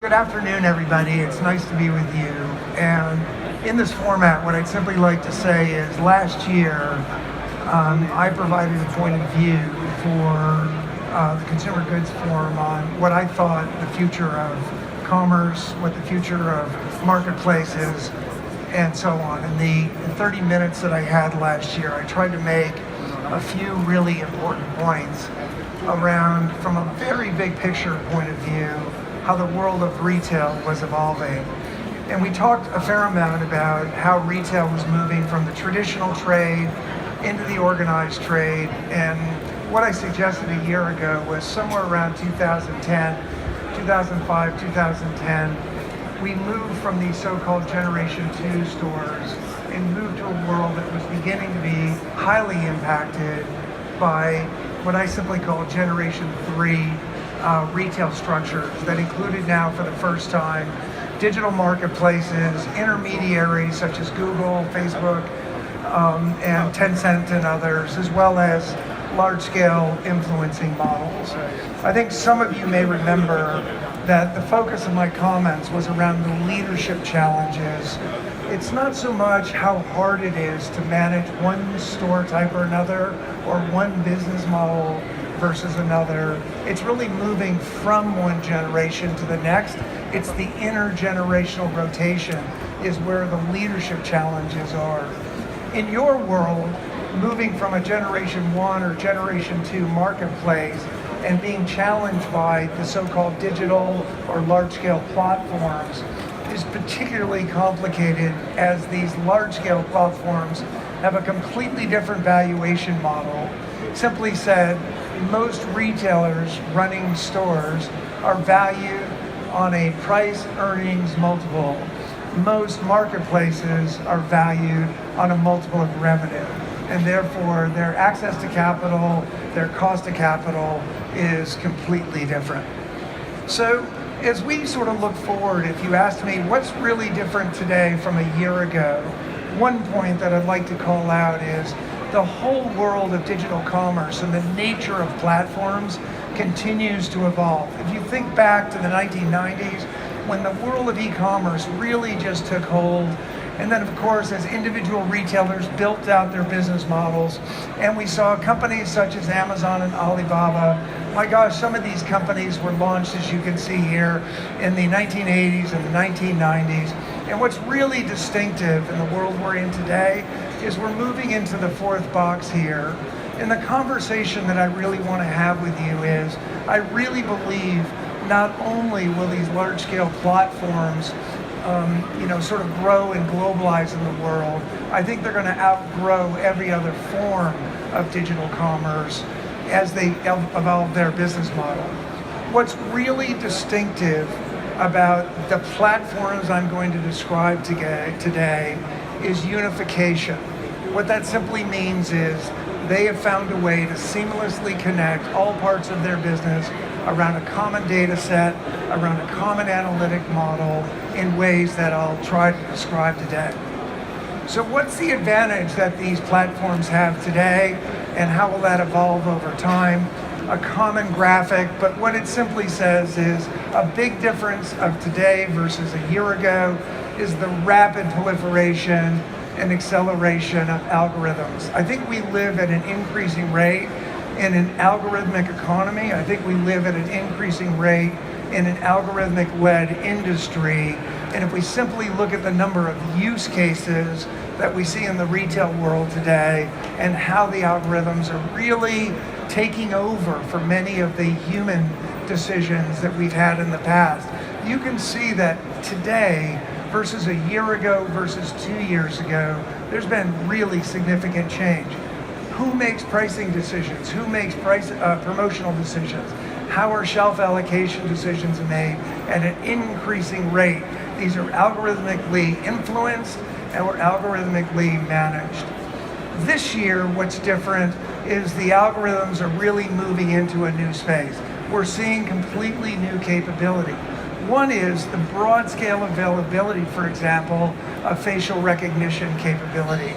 Good afternoon, everybody. It's nice to be with you. And in this format, what I'd simply like to say is last year, I provided a point of view for the Consumer Goods Forum on what I thought the future of commerce, what the future of marketplaces, and so on. In the 30 minutes that I had last year, I tried to make a few really important points around, from a very big picture point of view, how the world of retail was evolving. And we talked a fair amount about how retail was moving from the traditional trade into the organized trade. And what I suggested a year ago was somewhere around 2010, 2005, 2010, we moved from these so-called Generation 2 stores and moved to a world that was beginning to be highly impacted by what I simply call Generation 3 retail structures that included now for the first time digital marketplaces, intermediaries such as Google, Facebook, and Tencent and others, as well as large-scale influencing models. I think some of you may remember that the focus of my comments was around the leadership challenges. It's not so much how hard it is to manage one store type or another, or one business model versus another. It's really moving from one generation to the next. It's the intergenerational rotation is where the leadership challenges are. In your world, moving from a Generation 1 or Generation 2 marketplace and being challenged by the so-called digital or large-scale platforms is particularly complicated, as these large-scale platforms have a completely different valuation model. Simply said, most retailers running stores are valued on a price earnings multiple. Most marketplaces are valued on a multiple of revenue, and therefore their access to capital, their cost of capital is completely different. So as we sort of look forward, if you asked me what's really different today from a year ago, one point that I'd like to call out is the whole world of digital commerce and the nature of platforms continues to evolve. If you think back to the 1990s, when the world of e-commerce really just took hold, and then of course as individual retailers built out their business models, and we saw companies such as Amazon and Alibaba, my gosh, some of these companies were launched, as you can see here, in the 1980s and the 1990s. And what's really distinctive in the world we're in today is we're moving into the fourth box here. And the conversation that I really want to have with you is, I really believe not only will these large-scale platforms sort of grow and globalize in the world, I think they're going to outgrow every other form of digital commerce as they evolve their business model. What's really distinctive about the platforms I'm going to describe today is unification. What that simply means is they have found a way to seamlessly connect all parts of their business around a common data set, around a common analytic model in ways that I'll try to describe today. So what's the advantage that these platforms have today, and how will that evolve over time? A common graphic, but what it simply says is a big difference of today versus a year ago is the rapid proliferation and acceleration of algorithms. I think we live at an increasing rate in an algorithmic economy. I think we live at an increasing rate in an algorithmic-led industry. And if we simply look at the number of use cases that we see in the retail world today and how the algorithms are really taking over for many of the human decisions that we've had in the past, you can see that today versus a year ago versus 2 years ago, there's been really significant change. Who makes pricing decisions? Who makes promotional decisions? How are shelf allocation decisions made at an increasing rate? These are algorithmically influenced and we're algorithmically managed. This year, what's different is the algorithms are really moving into a new space. We're seeing completely new capability. One is the broad scale availability, for example, of facial recognition capability.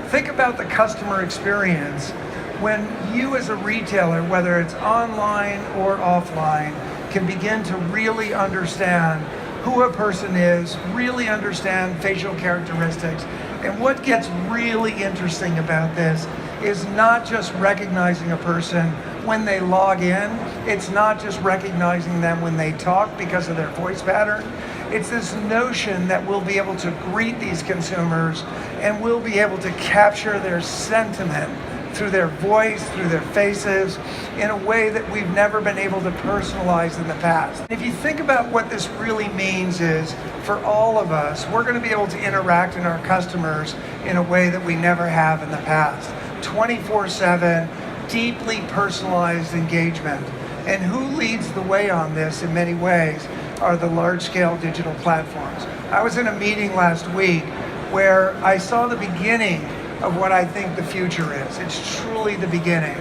Think about the customer experience when you as a retailer, whether it's online or offline, can begin to really understand who a person is, really understand facial characteristics. And what gets really interesting about this is not just recognizing a person when they log in. It's not just recognizing them when they talk because of their voice pattern. It's this notion that we'll be able to greet these consumers and we'll be able to capture their sentiment through their voice, through their faces, in a way that we've never been able to personalize in the past. If you think about what this really means is, for all of us, we're going to be able to interact with our customers in a way that we never have in the past. 24/7, deeply personalized engagement. And who leads the way on this in many ways are the large-scale digital platforms. I was in a meeting last week where I saw the beginning of what I think the future is. It's truly the beginning.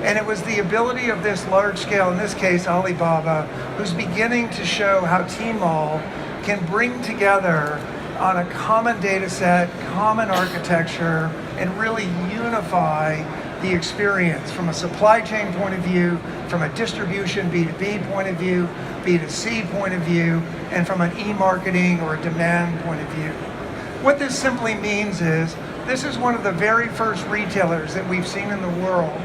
And it was the ability of this large scale, in this case Alibaba, who's beginning to show how Tmall can bring together on a common data set, common architecture, and really unify the experience from a supply chain point of view, from a distribution B2B point of view, B2C point of view, and from an e-marketing or a demand point of view. What this simply means is, this is one of the very first retailers that we've seen in the world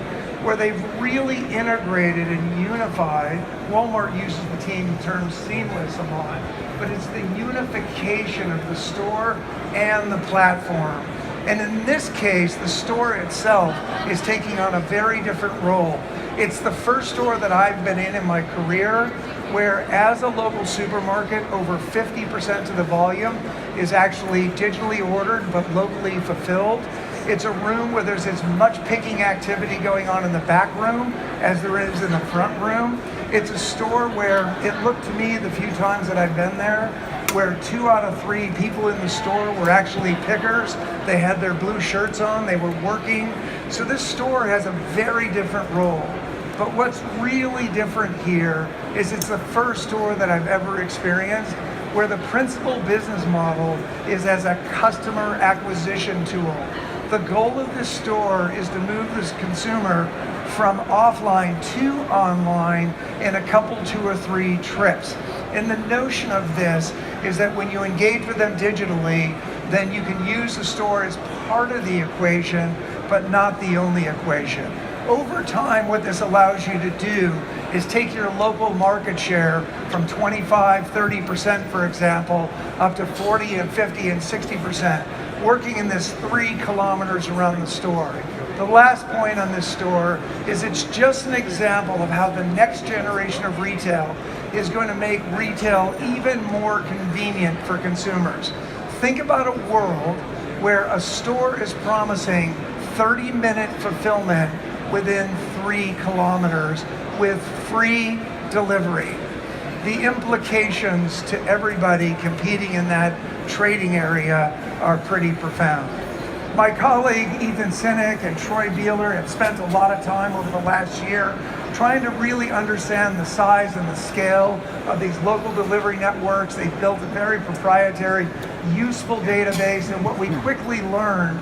where they've really integrated and unified. Walmart uses the term seamless a lot, but it's the unification of the store and the platform. And in this case, the store itself is taking on a very different role. It's the first store that I've been in my career where, as a local supermarket, over 50% of the volume is actually digitally ordered but locally fulfilled. It's a room where there's as much picking activity going on in the back room as there is in the front room. It's a store where it looked to me, the few times that I've been there, where 2 out of 3 people in the store were actually pickers. They had their blue shirts on, they were working. So this store has a very different role. But what's really different here is it's the first store that I've ever experienced where the principal business model is as a customer acquisition tool. The goal of this store is to move this consumer from offline to online in a couple, 2 or 3 trips. And the notion of this is that when you engage with them digitally, then you can use the store as part of the equation, but not the only equation. Over time, what this allows you to do is take your local market share from 25, 30%, for example, up to 40 and 50 and 60%, working in this 3 kilometers around the store. The last point on this store is it's just an example of how the next generation of retail is going to make retail even more convenient for consumers. Think about a world where a store is promising 30-minute fulfillment within 3 kilometers with free delivery. The implications to everybody competing in that trading area are pretty profound. My colleague Ethan Sinek and Troy Beeler have spent a lot of time over the last year trying to really understand the size and the scale of these local delivery networks. They've built a very proprietary, useful database, and what we quickly learned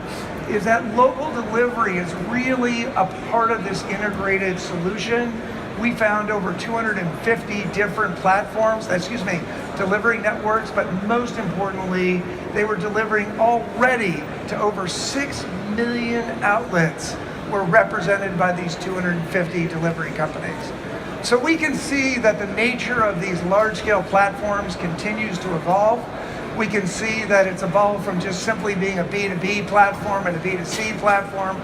is that local delivery is really a part of this integrated solution. We found over 250 different platforms, delivery networks, but most importantly, they were delivering already to over 6 million outlets were represented by these 250 delivery companies. So we can see that the nature of these large-scale platforms continues to evolve. We can see that it's evolved from just simply being a B2B platform and a B2C platform.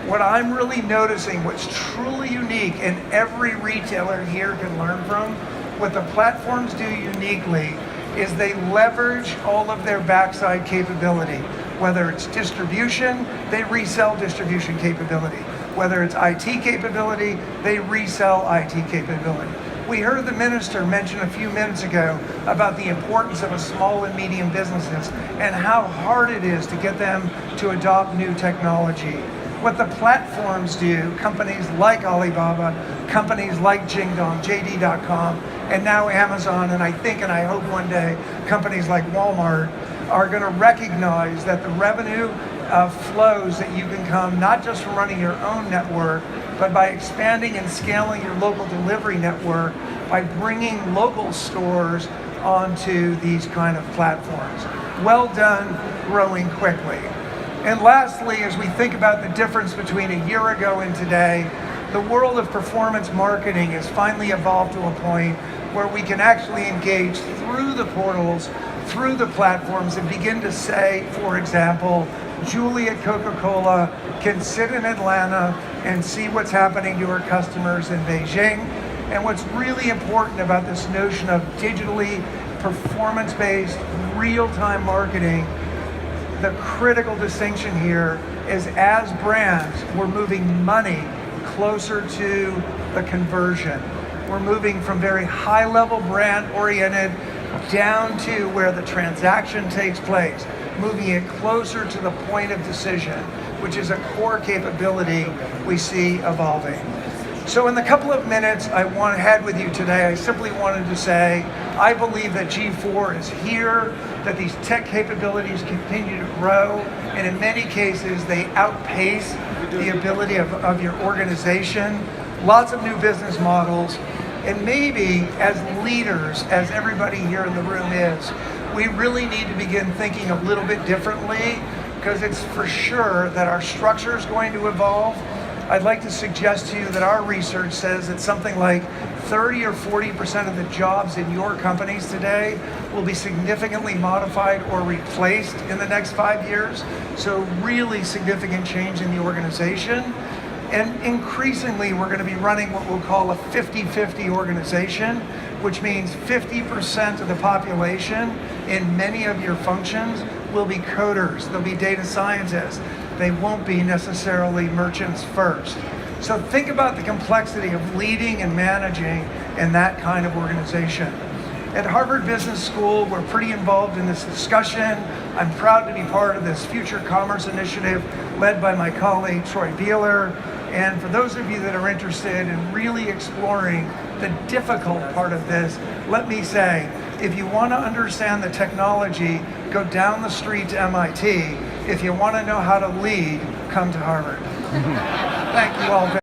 What I'm really noticing, what's truly unique, and every retailer here can learn from, what the platforms do uniquely is they leverage all of their backside capability. Whether it's distribution, they resell distribution capability. Whether it's IT capability, they resell IT capability. We heard the minister mention a few minutes ago about the importance of small and medium businesses and how hard it is to get them to adopt new technology. What the platforms do, companies like Alibaba, companies like Jingdong, JD.com, and now Amazon, and I think and I hope one day companies like Walmart are going to recognize that the revenue flows that you can come not just from running your own network, but by expanding and scaling your local delivery network, by bringing local stores onto these kind of platforms. Well done, growing quickly. And lastly, as we think about the difference between a year ago and today, the world of performance marketing has finally evolved to a point where we can actually engage through the portals, through the platforms, and begin to say, for example, Julie at Coca-Cola can sit in Atlanta and see what's happening to her customers in Beijing. And what's really important about this notion of digitally performance-based, real-time marketing, the critical distinction here is as brands, we're moving money closer to the conversion. We're moving from very high-level brand-oriented down to where the transaction takes place, moving it closer to the point of decision, which is a core capability we see evolving. So in the couple of minutes I had with you today, I simply wanted to say, I believe that G4 is here, that these tech capabilities continue to grow, and in many cases they outpace the ability of your organization. Lots of new business models, and maybe as leaders, as everybody here in the room is, we really need to begin thinking a little bit differently, because it's for sure that our structure is going to evolve. I'd like to suggest to you that our research says that something like 30 or 40% of the jobs in your companies today will be significantly modified or replaced in the next 5 years. So really significant change in the organization. And increasingly, we're going to be running what we'll call a 50-50 organization, which means 50% of the population in many of your functions will be coders, they'll be data scientists. They won't be necessarily merchants first. So think about the complexity of leading and managing in that kind of organization. At Harvard Business School, we're pretty involved in this discussion. I'm proud to be part of this Future Commerce initiative led by my colleague, Troy Beeler. And for those of you that are interested in really exploring the difficult part of this, let me say, if you want to understand the technology, go down the street to MIT. If you want to know how to lead, come to Harvard. Thank you all very much.